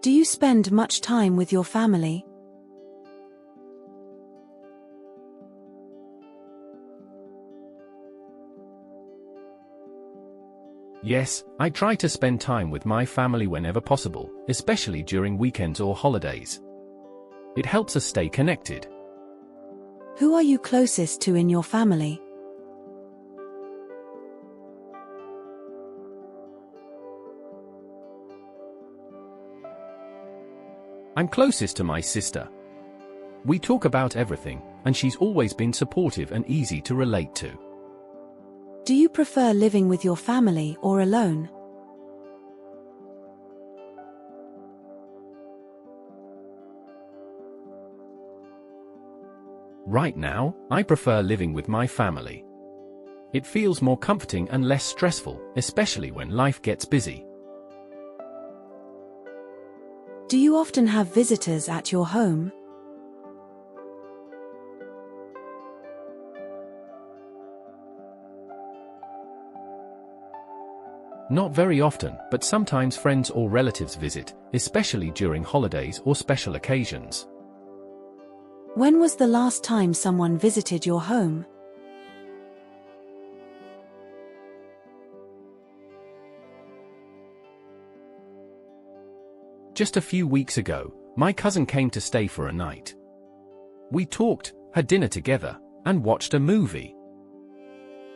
Do you spend much time with your family? Yes, I try to spend time with my family whenever possible, especially during weekends or holidays. It helps us stay connected. Who are you closest to in your family? I'm closest to my sister. We talk about everything, and she's always been supportive and easy to relate to. Do you prefer living with your family or alone? Right now, I prefer living with my family. It feels more comforting and less stressful, especially when life gets busy. Do you often have visitors at your home? Not very often, but sometimes friends or relatives visit, especially during holidays or special occasions. When was the last time someone visited your home? Just a few weeks ago, my cousin came to stay for a night. We talked, had dinner together, and watched a movie.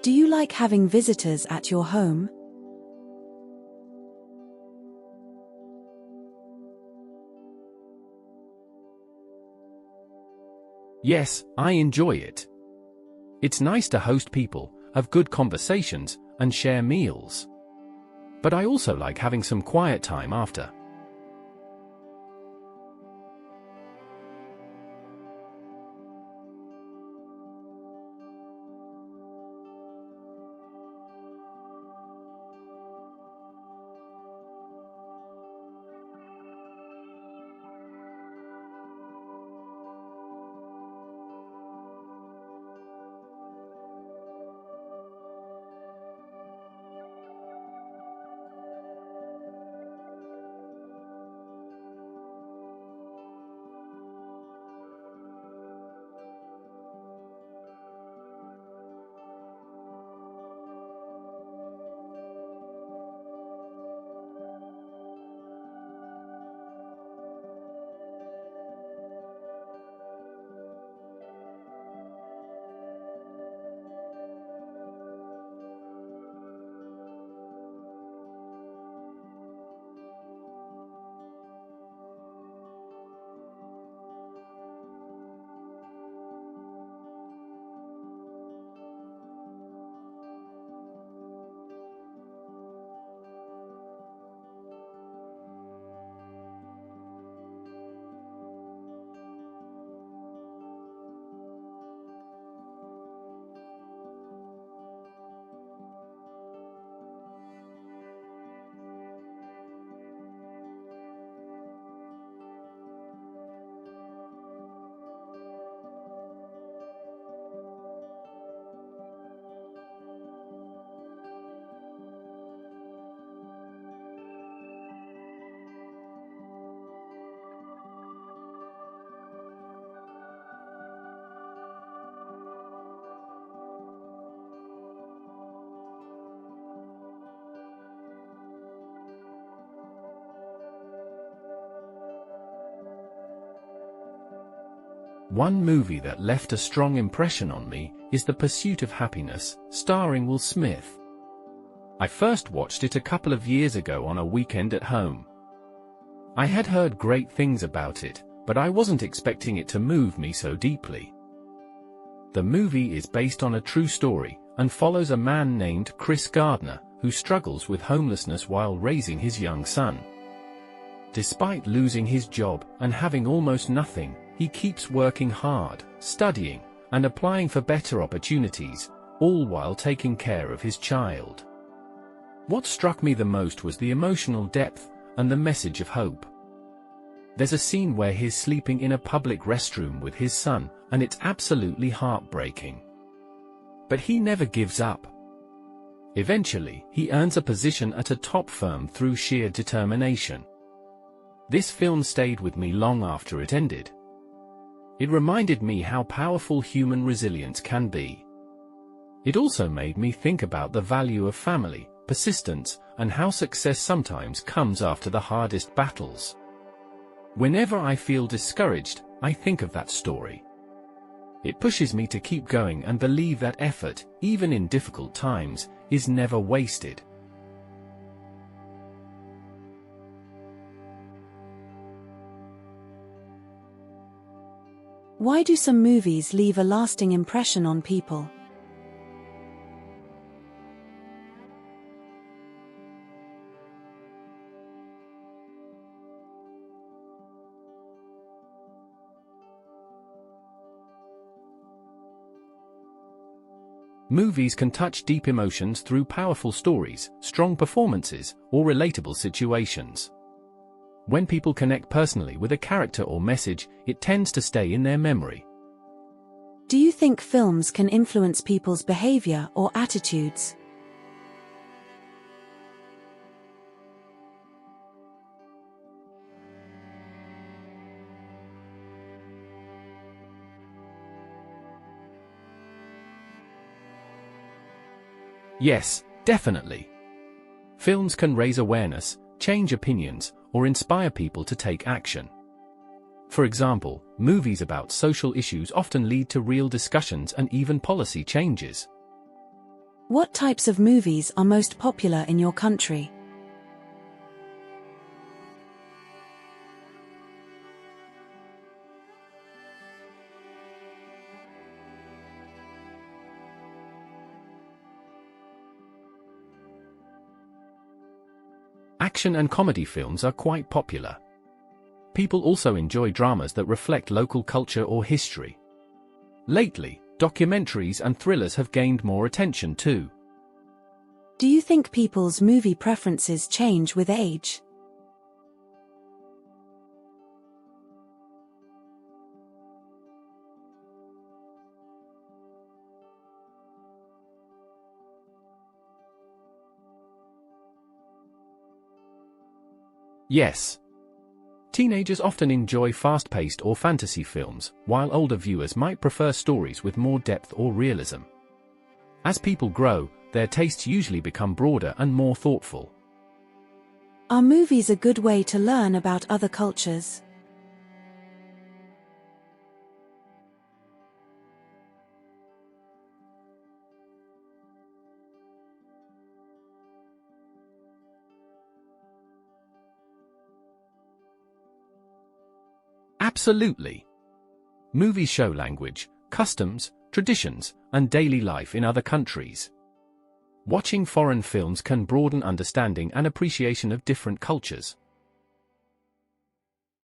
Do you like having visitors at your home? Yes, I enjoy it. It's nice to host people, have good conversations, and share meals. But I also like having some quiet time after. One movie that left a strong impression on me is The Pursuit of Happiness, starring Will Smith. I first watched it a couple of years ago on a weekend at home. I had heard great things about it, but I wasn't expecting it to move me so deeply. The movie is based on a true story, and follows a man named Chris Gardner, who struggles with homelessness while raising his young son. Despite losing his job and having almost nothing, he keeps working hard, studying, and applying for better opportunities, all while taking care of his child. What struck me the most was the emotional depth and the message of hope. There's a scene where he's sleeping in a public restroom with his son, and it's absolutely heartbreaking. But he never gives up. Eventually, he earns a position at a top firm through sheer determination. This film stayed with me long after it ended. It reminded me how powerful human resilience can be. It also made me think about the value of family, persistence, and how success sometimes comes after the hardest battles. Whenever I feel discouraged, I think of that story. It pushes me to keep going and believe that effort, even in difficult times, is never wasted. Why do some movies leave a lasting impression on people? Movies can touch deep emotions through powerful stories, strong performances, or relatable situations. When people connect personally with a character or message, it tends to stay in their memory. Do you think films can influence people's behavior or attitudes? Yes, definitely. Films can raise awareness, change opinions, or inspire people to take action. For example, movies about social issues often lead to real discussions and even policy changes. What types of movies are most popular in your country? Action and comedy films are quite popular. People also enjoy dramas that reflect local culture or history. Lately, documentaries and thrillers have gained more attention too. Do you think people's movie preferences change with age? Yes. Teenagers often enjoy fast-paced or fantasy films, while older viewers might prefer stories with more depth or realism. As people grow, their tastes usually become broader and more thoughtful. Are movies a good way to learn about other cultures? Absolutely. Movies show language, customs, traditions, and daily life in other countries. Watching foreign films can broaden understanding and appreciation of different cultures.